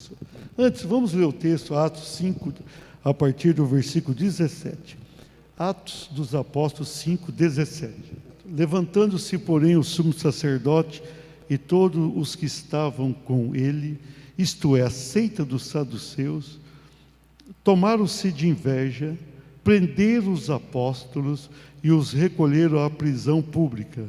pessoa. Antes, vamos ler o texto, Atos 5, a partir do versículo 17. Atos dos Apóstolos 5, 17. Levantando-se, porém, o sumo sacerdote e todos os que estavam com ele, isto é, a seita dos saduceus, tomaram-se de inveja, prenderam os apóstolos e os recolheram à prisão pública.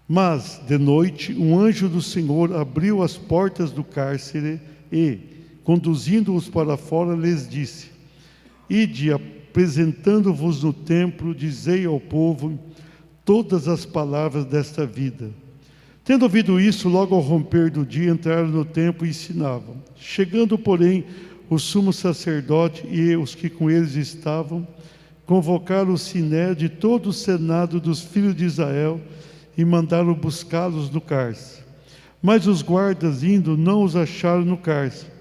Mas, de noite, um anjo do Senhor abriu as portas do cárcere e, conduzindo-os para fora, lhes disse: Ide, apresentando-vos no templo, dizei ao povo todas as palavras desta vida. Tendo ouvido isso, logo ao romper do dia, entraram no templo e ensinavam. Chegando, porém, o sumo sacerdote e os que com eles estavam, convocaram o sinédrio e todo o senado dos filhos de Israel e mandaram buscá-los no cárcere. Mas os guardas, indo, não os acharam no cárcere.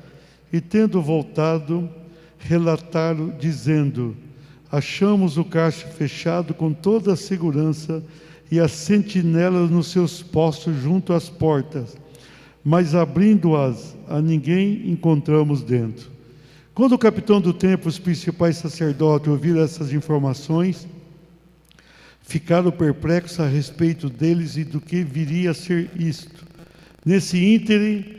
E tendo voltado, relataram, dizendo: Achamos o cárcere fechado com toda a segurança e as sentinelas nos seus postos junto às portas, mas abrindo-as a ninguém encontramos dentro. Quando o capitão do templo e os principais sacerdotes ouviram essas informações, ficaram perplexos a respeito deles e do que viria a ser isto. Nesse ínterim,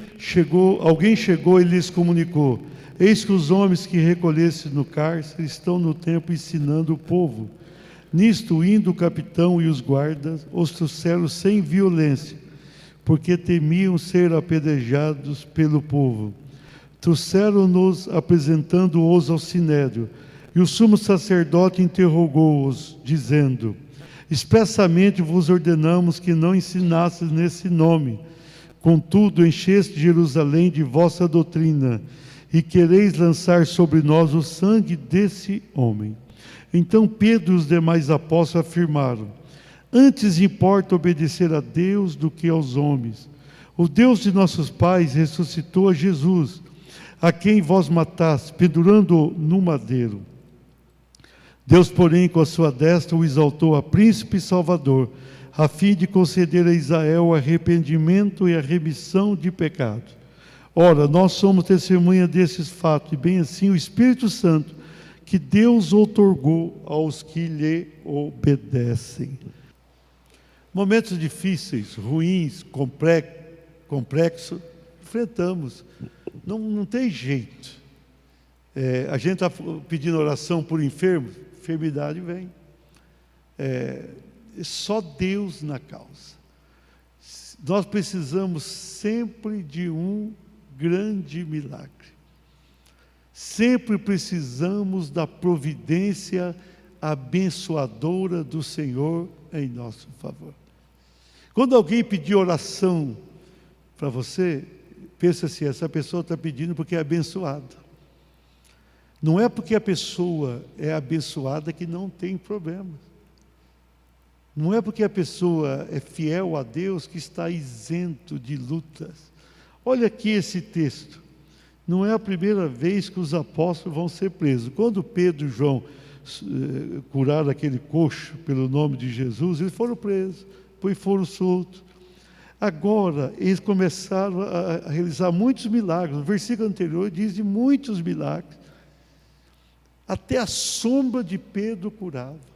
alguém chegou e lhes comunicou: Eis que os homens que recolhessem no cárcere estão no templo ensinando o povo. Nisto, indo o capitão e os guardas, os trouxeram sem violência, porque temiam ser apedrejados pelo povo. Trouxeram-nos, apresentando-os ao sinédrio, e o sumo sacerdote interrogou-os, dizendo: Expressamente vos ordenamos que não ensinasseis nesse nome. Contudo, encheste Jerusalém de vossa doutrina, e quereis lançar sobre nós o sangue desse homem. Então Pedro e os demais apóstolos afirmaram: Antes importa obedecer a Deus do que aos homens. O Deus de nossos pais ressuscitou a Jesus, a quem vós mataste, pendurando-o no madeiro. Deus, porém, com a sua destra o exaltou a príncipe e salvador, a fim de conceder a Israel o arrependimento e a remissão de pecados. Ora, nós somos testemunha desses fatos, e bem assim o Espírito Santo, que Deus outorgou aos que lhe obedecem. Momentos difíceis, ruins, complexos, enfrentamos. Não tem jeito. A gente está pedindo oração por enfermos, enfermidade vem. Só Deus na causa. Nós precisamos sempre de um grande milagre. Sempre precisamos da providência abençoadora do Senhor em nosso favor. Quando alguém pedir oração para você, pensa assim: essa pessoa está pedindo porque é abençoada. Não é porque a pessoa é abençoada que não tem problemas. Não é porque a pessoa é fiel a Deus que está isento de lutas. Olha aqui esse texto. Não é a primeira vez que os apóstolos vão ser presos. Quando Pedro e João curaram aquele coxo pelo nome de Jesus, eles foram presos, depois foram soltos. Agora, eles começaram a realizar muitos milagres. No versículo anterior diz de muitos milagres. Até a sombra de Pedro curava.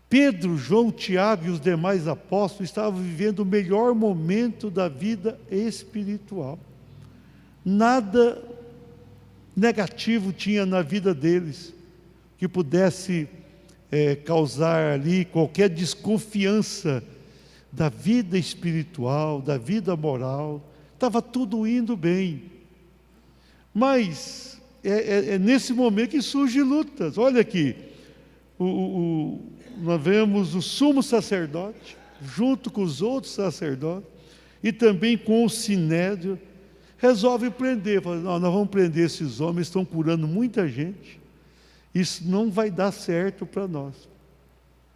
Pedro, João, Tiago e os demais apóstolos estavam vivendo o melhor momento da vida espiritual. Nada negativo tinha na vida deles que pudesse causar ali qualquer desconfiança da vida espiritual, da vida moral. Estava tudo indo bem. Mas é nesse momento que surgem lutas. Olha aqui, nós vemos o sumo sacerdote, junto com os outros sacerdotes, e também com o sinédrio, resolve prender. Fala: não, nós vamos prender esses homens, estão curando muita gente, isso não vai dar certo para nós.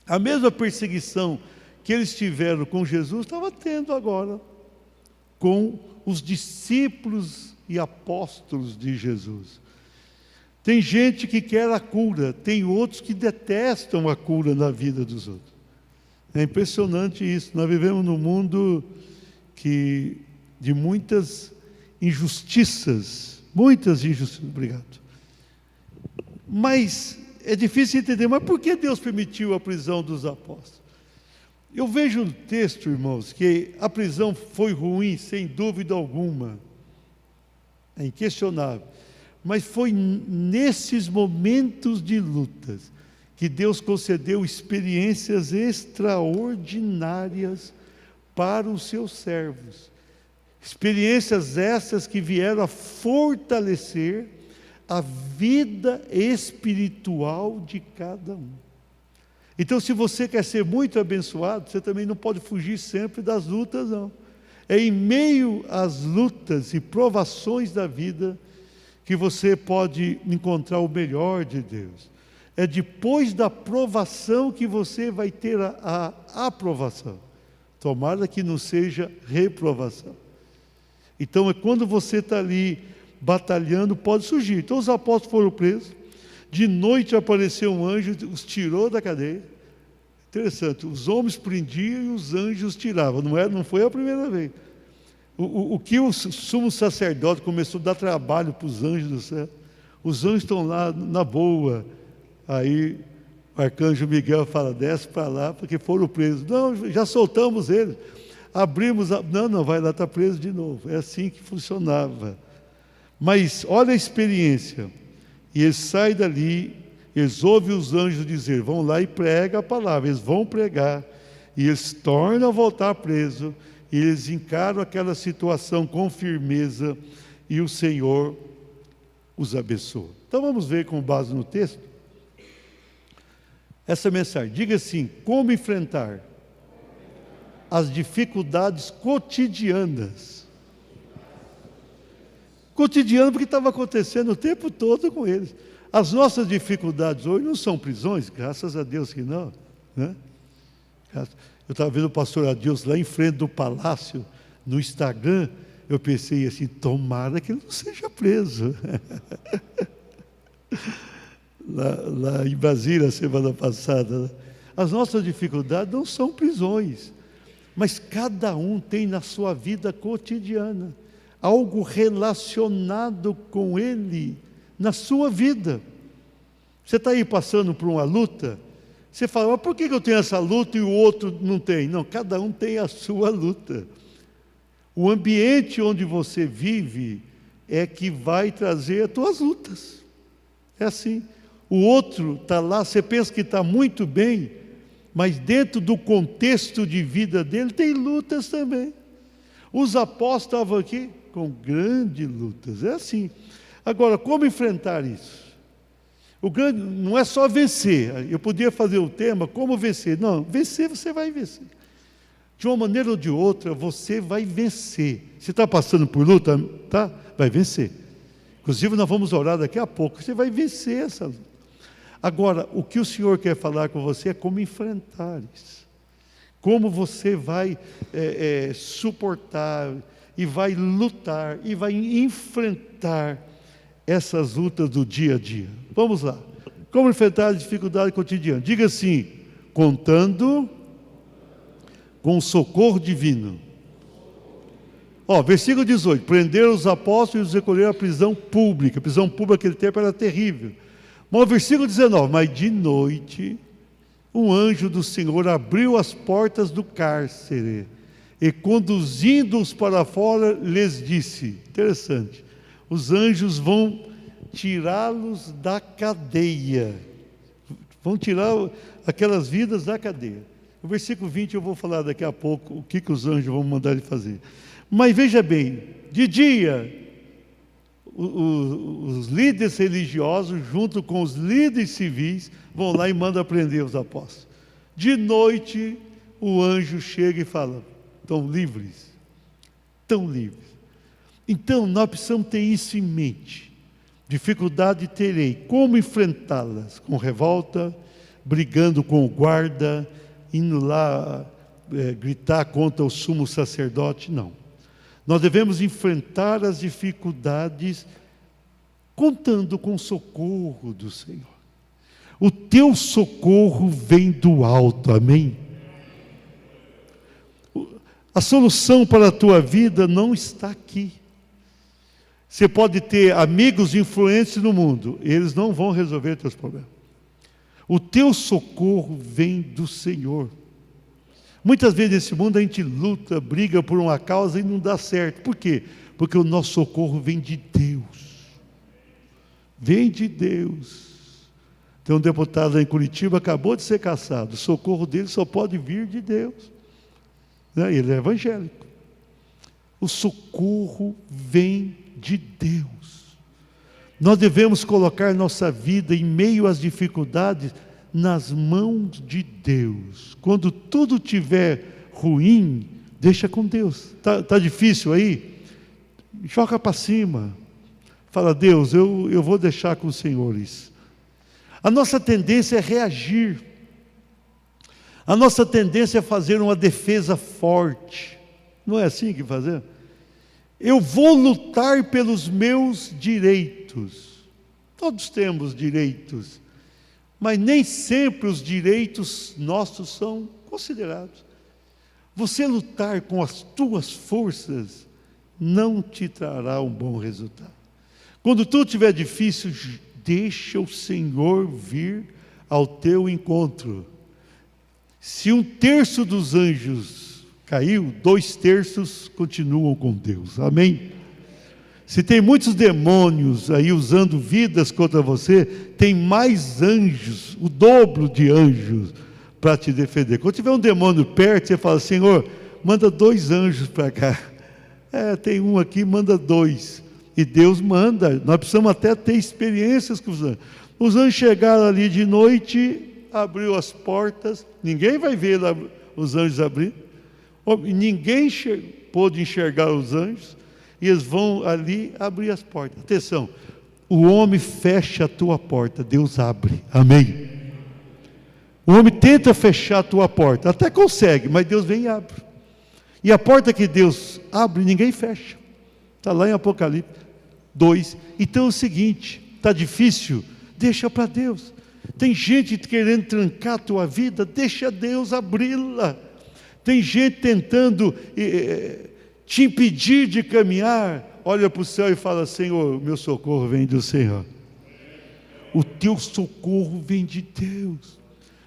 A mesma perseguição que eles tiveram com Jesus, estava tendo agora com os discípulos e apóstolos de Jesus. Tem gente que quer a cura, tem outros que detestam a cura na vida dos outros. É impressionante isso. Nós vivemos num mundo de muitas injustiças, muitas injustiças. Obrigado. Mas é difícil entender, mas por que Deus permitiu a prisão dos apóstolos? Eu vejo no texto, irmãos, que a prisão foi ruim, sem dúvida alguma, é inquestionável, mas foi nesses momentos de lutas que Deus concedeu experiências extraordinárias para os seus servos. Experiências essas que vieram a fortalecer a vida espiritual de cada um. Então, se você quer ser muito abençoado, você também não pode fugir sempre das lutas, não. É em meio às lutas e provações da vida que você pode encontrar o melhor de Deus. É depois da provação que você vai ter a aprovação. Tomara que não seja reprovação. Então, é quando você está ali batalhando, pode surgir. Então, os apóstolos foram presos. De noite apareceu um anjo, os tirou da cadeia. Interessante, os homens prendiam e os anjos tiravam. Não foi a primeira vez. O que o sumo sacerdote começou a dar trabalho para os anjos do céu. Os anjos estão lá na boa. Aí o arcanjo Miguel fala, desce para lá, porque foram presos. Não, já soltamos eles. Abrimos, não, vai lá, está preso de novo. É assim que funcionava. Mas olha a experiência. E eles saem dali, eles ouvem os anjos dizer, vão lá e prega a palavra. Eles vão pregar, e eles tornam a voltar preso, e eles encaram aquela situação com firmeza, e o Senhor os abençoa. Então vamos ver com base no texto, essa mensagem. Diga assim, como enfrentar as dificuldades cotidianas. Cotidiano, porque estava acontecendo o tempo todo com eles. As nossas dificuldades hoje não são prisões, graças a Deus que não, né? Eu estava vendo o pastor Adilson lá em frente do palácio, no Instagram, eu pensei assim, tomara que ele não seja preso. lá em Brasília, semana passada, né? As nossas dificuldades não são prisões, mas cada um tem na sua vida cotidiana algo relacionado com ele, na sua vida. Você está aí passando por uma luta, você fala, mas por que eu tenho essa luta e o outro não tem? Não, cada um tem a sua luta. O ambiente onde você vive é que vai trazer as tuas lutas. É assim. O outro está lá, você pensa que está muito bem, mas dentro do contexto de vida dele tem lutas também. Os apóstolos estavam aqui com grandes lutas, é assim. Agora, como enfrentar isso? Não é só vencer, eu podia fazer o tema, como vencer? Não, vencer você vai vencer. De uma maneira ou de outra, você vai vencer. Você está passando por luta? Tá? Vai vencer. Inclusive, nós vamos orar daqui a pouco, você vai vencer essa luta. Agora, o que o Senhor quer falar com você é como enfrentar isso. Como você vai suportar, e vai lutar, e vai enfrentar essas lutas do dia a dia. Vamos lá. Como enfrentar a dificuldade cotidiana? Diga assim, contando com o socorro divino. Versículo 18. Prenderam os apóstolos e os recolheram à prisão pública. A prisão pública naquele tempo era terrível. Mas o versículo 19. Mas de noite, um anjo do Senhor abriu as portas do cárcere e, conduzindo-os para fora, lhes disse, interessante, os anjos vão tirá-los da cadeia, vão tirar aquelas vidas da cadeia. O versículo 20 eu vou falar daqui a pouco, o que os anjos vão mandar ele fazer. Mas veja bem, de dia, os líderes religiosos, junto com os líderes civis, vão lá e mandam prender os apóstolos. De noite, o anjo chega e fala, estão livres. Então, nós precisamos ter isso em mente. Dificuldade terei, como enfrentá-las? Com revolta, brigando com o guarda, indo lá gritar contra o sumo sacerdote? Não. Nós devemos enfrentar as dificuldades contando com o socorro do Senhor. O teu socorro vem do alto, amém? A solução para a tua vida não está aqui. Você pode ter amigos influentes no mundo, eles não vão resolver teus problemas. O teu socorro vem do Senhor. Muitas vezes nesse mundo a gente luta, briga por uma causa e não dá certo. Por quê? Porque o nosso socorro vem de Deus. Vem de Deus. Tem um deputado lá em Curitiba, acabou de ser cassado. O socorro dele só pode vir de Deus. Ele é evangélico. O socorro vem de Deus. Nós devemos colocar nossa vida em meio às dificuldades nas mãos de Deus. Quando tudo estiver ruim, deixa com Deus. Tá difícil aí? Joga para cima. Fala, Deus, eu vou deixar com o Senhor isso. A nossa tendência é reagir. A nossa tendência é fazer uma defesa forte. Não é assim que fazemos? Eu vou lutar pelos meus direitos. Todos temos direitos, mas nem sempre os direitos nossos são considerados. Você lutar com as tuas forças não te trará um bom resultado. Quando tudo estiver difícil, deixa o Senhor vir ao teu encontro. Se 1/3 dos anjos caiu, 2/3 continuam com Deus. Amém? Se tem muitos demônios aí usando vidas contra você, tem mais anjos, o dobro de anjos para te defender. Quando tiver um demônio perto, você fala, Senhor, manda 2 anjos para cá. Tem um aqui, manda 2. E Deus manda. Nós precisamos até ter experiências com os anjos. Os anjos chegaram ali de noite, abriu as portas, ninguém vai ver lá os anjos abrir. Ninguém pôde enxergar os anjos. E eles vão ali abrir as portas. Atenção, o homem fecha a tua porta, Deus abre. Amém? O homem tenta fechar a tua porta, até consegue, mas Deus vem e abre. E a porta que Deus abre, ninguém fecha. Está lá em Apocalipse 2. Então é o seguinte, está difícil? Deixa para Deus. Tem gente querendo trancar a tua vida, deixa Deus abri-la. Tem gente tentando te impedir de caminhar, olha para o céu e fala, Senhor, meu socorro vem do Senhor. O teu socorro vem de Deus.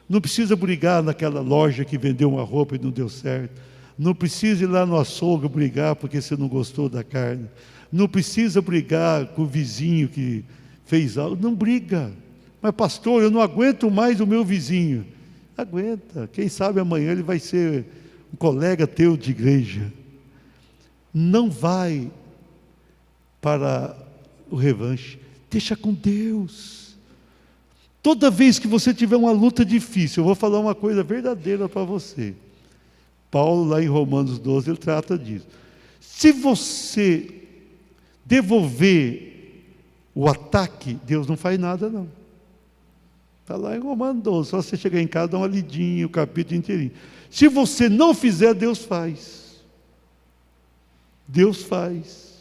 Não precisa brigar naquela loja que vendeu uma roupa e não deu certo. Não precisa ir lá no açougue brigar porque você não gostou da carne. Não precisa brigar com o vizinho que fez algo. Não briga. Mas pastor, eu não aguento mais o meu vizinho. Aguenta. Quem sabe amanhã ele vai ser um colega teu de igreja. Não vai para o revanche, deixa com Deus. Toda vez que você tiver uma luta difícil, eu vou falar uma coisa verdadeira para você. Paulo, lá em Romanos 12, ele trata disso. Se você devolver o ataque, Deus não faz nada não. Está lá em Romanos 12, só você chegar em casa, dar uma lidinha, o capítulo inteirinho. Se você não fizer, Deus faz. Deus faz.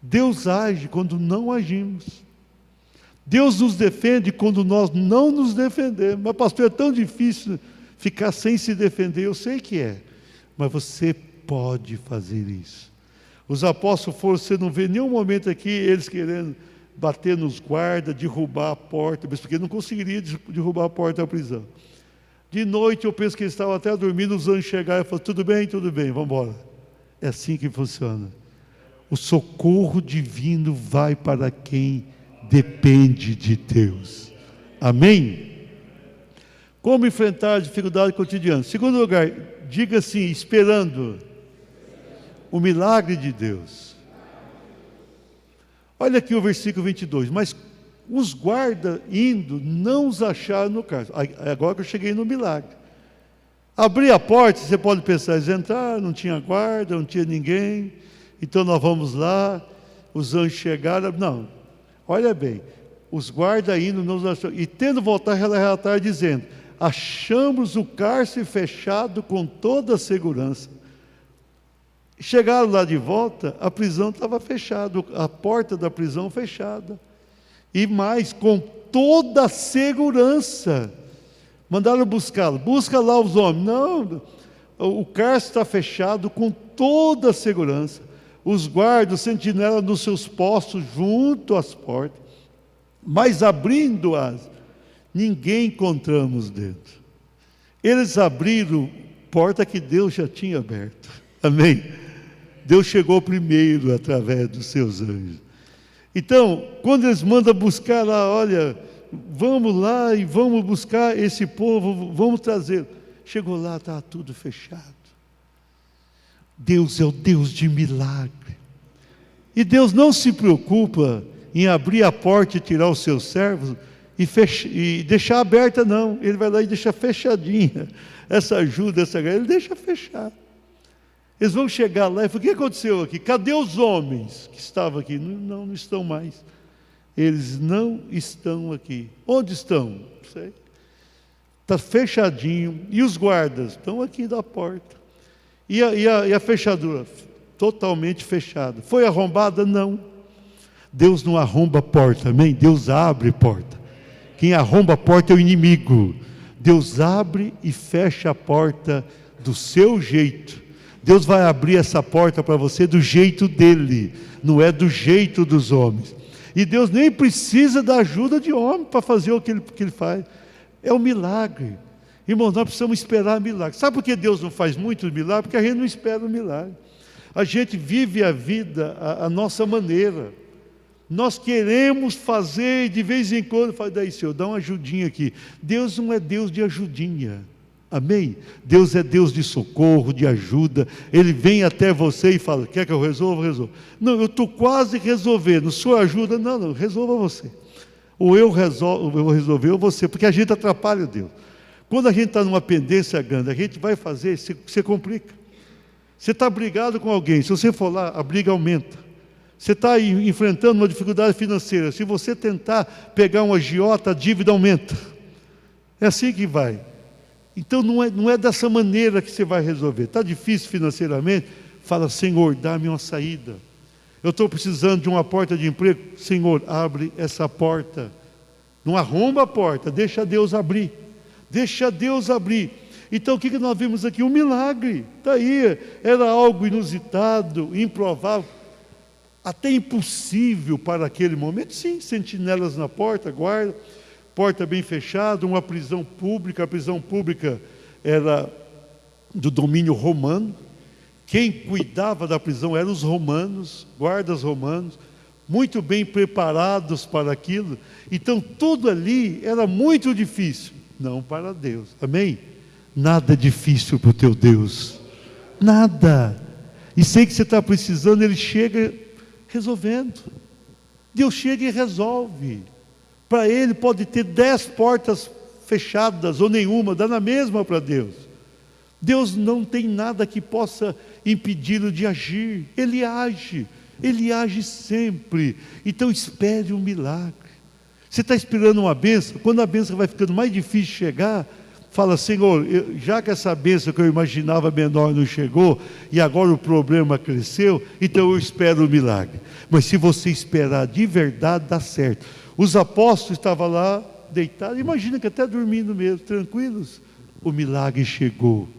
Deus age quando não agimos. Deus nos defende quando nós não nos defendemos. Mas pastor, é tão difícil ficar sem se defender. Eu sei que é, mas você pode fazer isso. Os apóstolos foram, você não vê nenhum momento aqui eles querendo bater nos guardas, derrubar a porta, porque não conseguiria derrubar a porta da prisão. De noite eu penso que eles estavam até dormindo, os anjos chegaram e falaram, tudo bem, vamos embora. É assim que funciona. O socorro divino vai para quem depende de Deus. Amém? Como enfrentar a dificuldade cotidiana? Segundo lugar, diga assim, esperando o milagre de Deus. Olha aqui o versículo 22. Mas os guardas indo, não os acharam no cárcere. Agora que eu cheguei no milagre. Abri a porta, você pode pensar, eles entraram, não tinha guarda, não tinha ninguém, então nós vamos lá, os anjos chegaram, não, olha bem, os guardas indo, não os acharam, e tendo voltado a relatar, dizendo, achamos o cárcere fechado com toda a segurança. Chegaram lá de volta, a prisão estava fechada, a porta da prisão fechada, e mais, com toda a segurança. Mandaram buscá-lo, busca lá os homens. Não, o cárcere está fechado com toda a segurança. os guardas, os sentinelas nos seus postos junto às portas, mas abrindo-as, ninguém encontramos dentro. Eles abriram porta que Deus já tinha aberto. Amém? Deus chegou primeiro através dos seus anjos. Então, quando eles mandam buscar lá, olha, vamos lá e vamos buscar esse povo, vamos trazer. Chegou lá, estava tudo fechado. Deus é o Deus de milagre. E Deus não se preocupa em abrir a porta e tirar os seus servos e deixar aberta, não. Ele vai lá e deixa fechadinha. Essa ajuda, essa graça, ele deixa fechar. Eles vão chegar lá e falar, o que aconteceu aqui? Cadê os homens que estavam aqui? Não estão mais. Eles não estão aqui. Onde estão? Não sei. Está fechadinho. E os guardas? Estão aqui da porta. E a fechadura? Totalmente fechada. Foi arrombada? Não. Deus não arromba a porta, amém? Deus abre porta. Quem arromba a porta é o inimigo. Deus abre e fecha a porta do seu jeito. Deus vai abrir essa porta para você do jeito dele, não é do jeito dos homens. E Deus nem precisa da ajuda de homem para fazer o que ele faz. É um milagre. Irmãos, nós precisamos esperar milagre. Sabe por que Deus não faz muitos milagres? Porque a gente não espera o milagre. A gente vive a vida a nossa maneira. Nós queremos fazer, de vez em quando, fala, daí Senhor, dá uma ajudinha aqui. Deus não é Deus de ajudinha. Amém? Deus é Deus de socorro, de ajuda. Ele vem até você e fala, quer que eu resolva? Resolva. Não, eu estou quase resolvendo. Sua ajuda? Não, resolva você. Ou eu vou resolver ou você, porque a gente atrapalha Deus. Quando a gente está numa pendência grande, a gente vai fazer, você complica. Você está brigado com alguém, se você for lá, a briga aumenta. Você está enfrentando uma dificuldade financeira, se você tentar pegar um agiota, a dívida aumenta. É assim que vai. Então não é dessa maneira que você vai resolver. Está difícil financeiramente? Fala, Senhor, dá-me uma saída. Eu estou precisando de uma porta de emprego. Senhor, abre essa porta. Não arromba a porta, deixa Deus abrir. Deixa Deus abrir. Então o que nós vimos aqui? Um milagre. Está aí, era algo inusitado, improvável, até impossível para aquele momento. Sim, sentinelas na porta, guarda. Porta bem fechada, uma prisão pública. A prisão pública era do domínio romano. Quem cuidava da prisão eram os romanos, guardas romanos, muito bem preparados para aquilo. Então tudo ali era muito difícil. Não para Deus, amém? Nada é difícil para o teu Deus, nada. E sei que você está precisando, Ele chega resolvendo. Deus chega e resolve. Para Ele pode ter 10 portas fechadas ou nenhuma, dá na mesma para Deus. Deus não tem nada que possa impedi-lo de agir. Ele age sempre. Então espere um milagre. Você está esperando uma bênção, quando a bênção vai ficando mais difícil chegar, fala, Senhor, já que essa bênção que eu imaginava menor não chegou, e agora o problema cresceu, então eu espero o milagre. Mas se você esperar de verdade, dá certo. Os apóstolos estavam lá, deitados, imagina que até dormindo mesmo, tranquilos. O milagre chegou.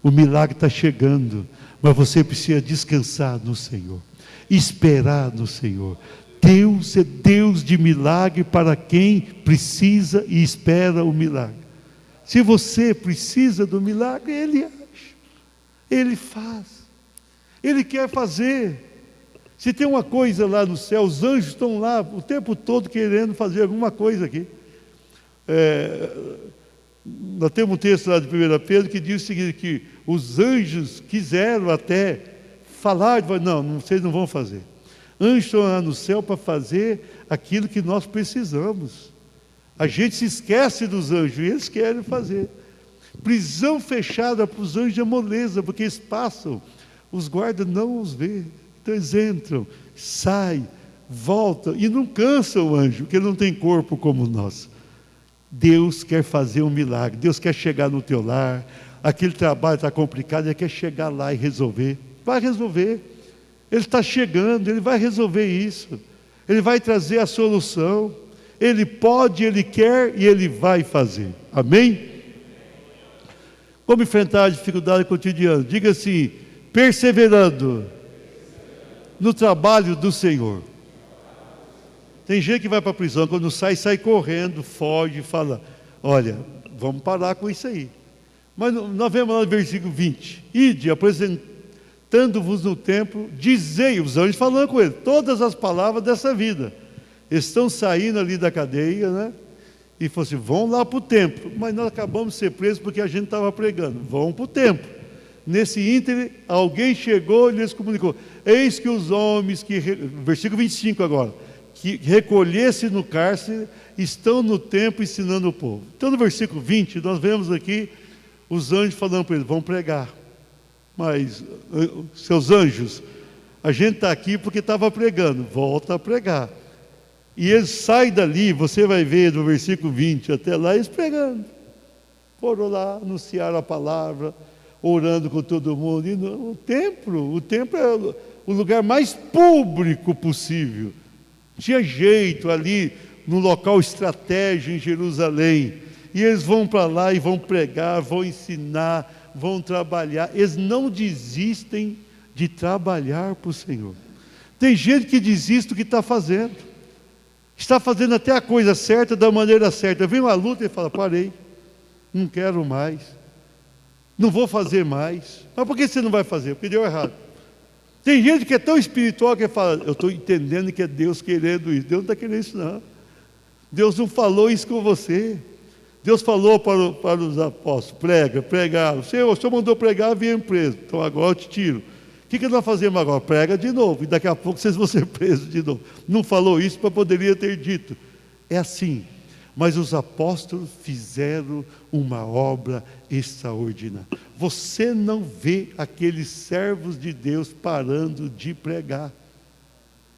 O milagre está chegando, mas você precisa descansar no Senhor, esperar no Senhor. Deus é Deus de milagre para quem precisa e espera o milagre. Se você precisa do milagre, Ele age, Ele faz, Ele quer fazer. Se tem uma coisa lá no céu, os anjos estão lá o tempo todo querendo fazer alguma coisa aqui. Nós temos um texto lá de 1 Pedro que diz o seguinte, que os anjos quiseram até falar, não, vocês não vão fazer. Anjos estão lá no céu para fazer aquilo que nós precisamos. A gente se esquece dos anjos e eles querem fazer. Prisão fechada para os anjos é moleza, porque eles passam, os guardas não os vê. Então eles entram, saem, voltam e não cansam o anjo, porque ele não tem corpo como nós. Deus quer fazer um milagre, Deus quer chegar no teu lar, aquele trabalho está complicado, Ele quer chegar lá e resolver. Vai resolver. Ele está chegando, Ele vai resolver isso. Ele vai trazer a solução. Ele pode, Ele quer e Ele vai fazer. Amém? Como enfrentar a dificuldade cotidiana? Diga assim, perseverando no trabalho do Senhor. Tem gente que vai para a prisão, quando sai correndo, foge, fala, olha, vamos parar com isso aí. Mas nós vemos lá no versículo 20, ide, apresentando-vos no templo, dizei, os anjos falando com ele, todas as palavras dessa vida. Estão saindo ali da cadeia, né? E falou assim, vão lá para o templo. Mas nós acabamos de ser presos porque a gente estava pregando. Vão para o templo. Nesse ínterim, alguém chegou e lhes comunicou, eis que os homens, versículo 25 agora, que recolhesse no cárcere, estão no templo ensinando o povo. Então no versículo 20, nós vemos aqui os anjos falando para eles, vão pregar. Mas, seus anjos, a gente está aqui porque estava pregando, volta a pregar. E eles saem dali, você vai ver no versículo 20, até lá, eles pregando. Foram lá, anunciaram a palavra, orando com todo mundo. E o templo é o lugar mais público possível. Tinha jeito ali, no local estratégico em Jerusalém. E eles vão para lá e vão pregar, vão ensinar, vão trabalhar. Eles não desistem de trabalhar para o Senhor. Tem gente que desiste do que está fazendo. Está fazendo até a coisa certa, da maneira certa. Vem uma luta e fala, parei, não quero mais, não vou fazer mais. Mas por que você não vai fazer? Porque deu errado. Tem gente que é tão espiritual que fala, eu estou entendendo que é Deus querendo isso. Deus não está querendo isso não. Deus não falou isso com você. Deus falou para os apóstolos, pregaram. O senhor mandou pregar, vinha preso. Então agora eu te tiro. O que nós fazemos agora? Prega de novo, e daqui a pouco vocês vão ser presos de novo. Não falou isso, mas poderia ter dito. É assim. Mas os apóstolos fizeram uma obra extraordinária. Você não vê aqueles servos de Deus parando de pregar.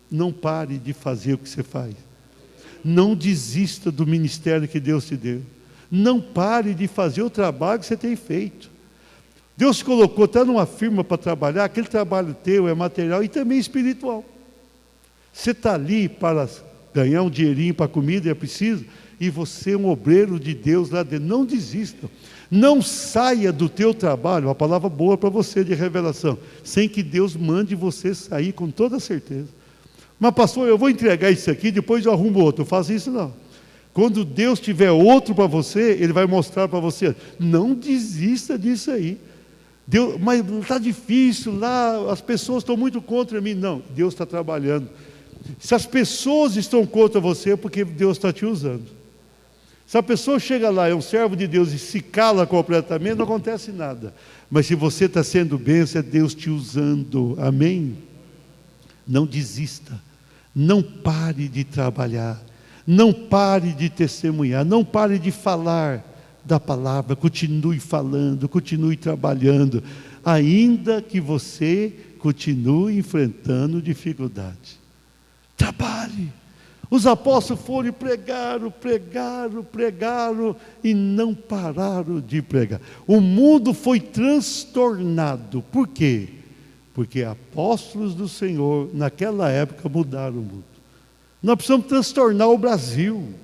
Não pare de fazer o que você faz. Não desista do ministério que Deus te deu. Não pare de fazer o trabalho que você tem feito. Deus te colocou até numa firma para trabalhar, aquele trabalho teu é material e também espiritual. Você está ali para ganhar um dinheirinho para a comida, é preciso, e você é um obreiro de Deus lá dentro. Não desista. Não saia do teu trabalho, uma palavra boa para você de revelação, sem que Deus mande você sair com toda certeza. Mas pastor, eu vou entregar isso aqui, depois eu arrumo outro. Eu faço isso não. Quando Deus tiver outro para você, Ele vai mostrar para você. Não desista disso aí. Deus, mas está difícil lá, as pessoas estão muito contra mim. Não, Deus está trabalhando. Se as pessoas estão contra você, é porque Deus está te usando. Se a pessoa chega lá, é um servo de Deus e se cala completamente, não acontece nada. Mas se você está sendo bênção, é Deus te usando. Amém? Não desista. Não pare de trabalhar. Não pare de testemunhar. Não pare de falar da palavra. Continue falando, continue trabalhando. Ainda que você continue enfrentando dificuldades. Trabalhe. Os apóstolos foram e pregaram e não pararam de pregar. O mundo foi transtornado. Por quê? Porque apóstolos do Senhor, naquela época, mudaram o mundo. Nós precisamos transtornar o Brasil.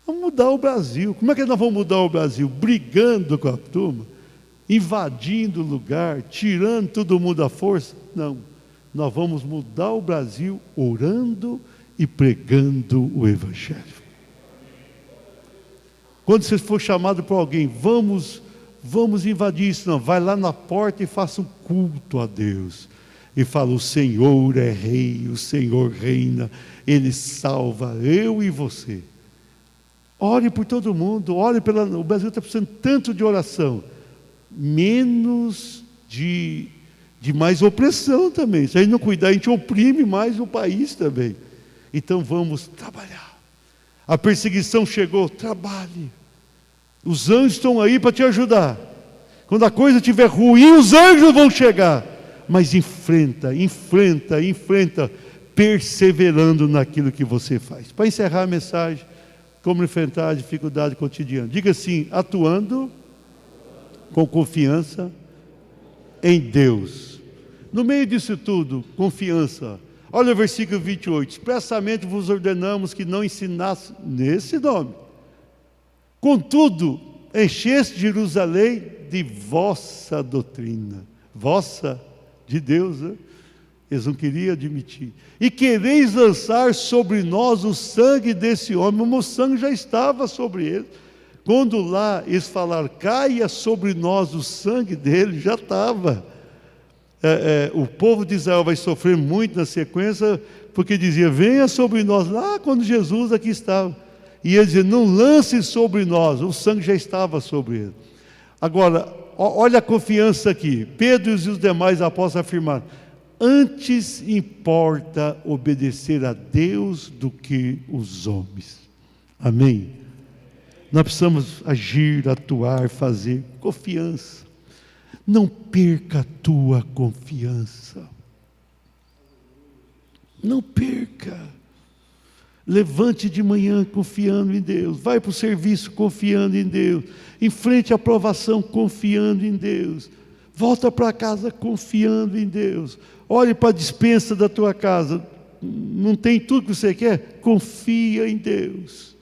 Vamos mudar o Brasil. Como é que nós vamos mudar o Brasil? Brigando com a turma, invadindo o lugar, tirando todo mundo à força? Não. Nós vamos mudar o Brasil orando e pregando o Evangelho. Quando você for chamado por alguém, vamos invadir isso. Não, vai lá na porta e faça um culto a Deus. E fala, o Senhor é rei, o Senhor reina, Ele salva eu e você. Ore por todo mundo, o Brasil está precisando tanto de oração, menos de mais opressão também. Se a gente não cuidar, a gente oprime mais o país também. Então vamos trabalhar. A perseguição chegou, trabalhe. Os anjos estão aí para te ajudar. Quando a coisa estiver ruim, os anjos vão chegar. Mas enfrenta, perseverando naquilo que você faz. Para encerrar a mensagem, como enfrentar a dificuldade cotidiana. Diga assim, atuando com confiança em Deus. No meio disso tudo, confiança. Olha o versículo 28. Expressamente vos ordenamos que não ensinasse nesse nome. Contudo, encheste Jerusalém de vossa doutrina. Vossa de Deus, né? Eles não queriam admitir. E quereis lançar sobre nós o sangue desse homem, mas o sangue já estava sobre ele. Quando lá eles falaram, caia sobre nós o sangue dele, já estava. O povo de Israel vai sofrer muito na sequência, porque dizia, venha sobre nós, lá quando Jesus aqui estava. E ele dizia, não lance sobre nós, o sangue já estava sobre ele. Agora, olha a confiança aqui. Pedro e os demais apóstolos afirmaram, antes importa obedecer a Deus do que os homens. Amém? Nós precisamos agir, atuar, fazer. Confiança. Não perca a tua confiança. Não perca. Levante de manhã confiando em Deus. Vai para o serviço confiando em Deus. Enfrente a provação confiando em Deus. Volta para casa confiando em Deus. Olhe para a despensa da tua casa. Não tem tudo que você quer? Confia em Deus.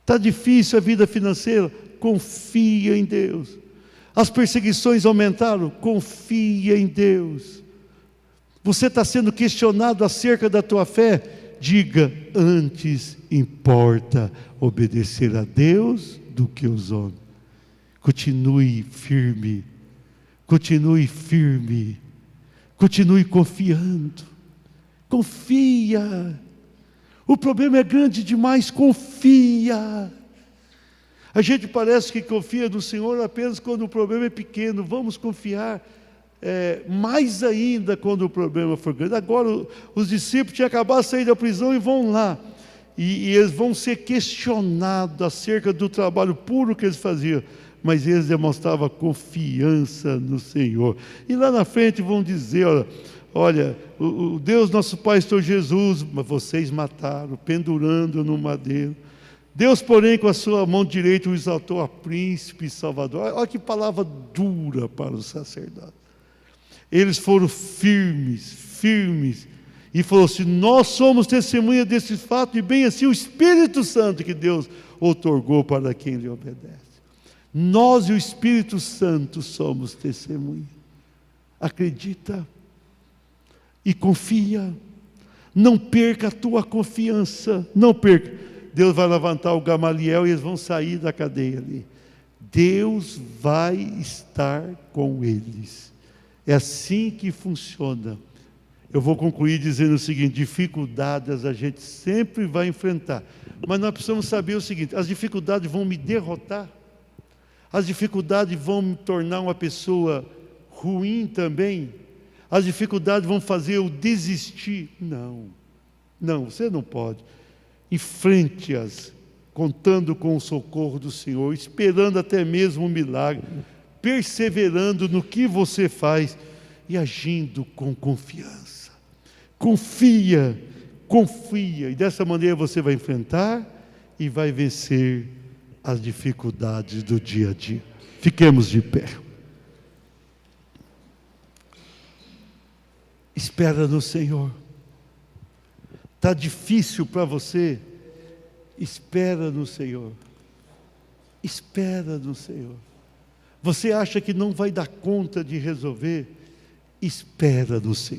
Está difícil a vida financeira? Confia em Deus. As perseguições aumentaram? Confia em Deus. Você está sendo questionado acerca da tua fé? Diga, antes importa obedecer a Deus do que os homens. Continue firme. Continue firme. Continue confiando. Confia. O problema é grande demais, confia. A gente parece que confia no Senhor apenas quando o problema é pequeno. Vamos confiar mais ainda quando o problema for grande. Agora os discípulos tinham acabado de sair da prisão e vão lá. E eles vão ser questionados acerca do trabalho puro que eles faziam. Mas eles demonstravam confiança no Senhor. E lá na frente vão dizer, olha, o Deus nosso Pai Senhor Jesus, mas vocês mataram, pendurando no madeiro. Deus, porém, com a sua mão direita o exaltou a príncipe e salvador. Olha que palavra dura para os sacerdotes. Eles foram firmes, e falou assim, nós somos testemunha desse fato, e bem assim o Espírito Santo que Deus outorgou para quem lhe obedece. Nós e o Espírito Santo somos testemunha. Acredita e confia. Não perca a tua confiança. Não perca. Deus vai levantar o Gamaliel e eles vão sair da cadeia ali. Deus vai estar com eles. É assim que funciona. Eu vou concluir dizendo o seguinte, dificuldades a gente sempre vai enfrentar. Mas nós precisamos saber o seguinte, as dificuldades vão me derrotar? As dificuldades vão me tornar uma pessoa ruim também? As dificuldades vão fazer eu desistir? Não, você não pode. Enfrente-as, contando com o socorro do Senhor, esperando até mesmo um milagre, perseverando no que você faz e agindo com confiança. Confia, e dessa maneira você vai enfrentar e vai vencer as dificuldades do dia a dia. Fiquemos de pé. Espera no Senhor. Está difícil para você? Espera no Senhor. Espera no Senhor. Você acha que não vai dar conta de resolver? Espera no Senhor.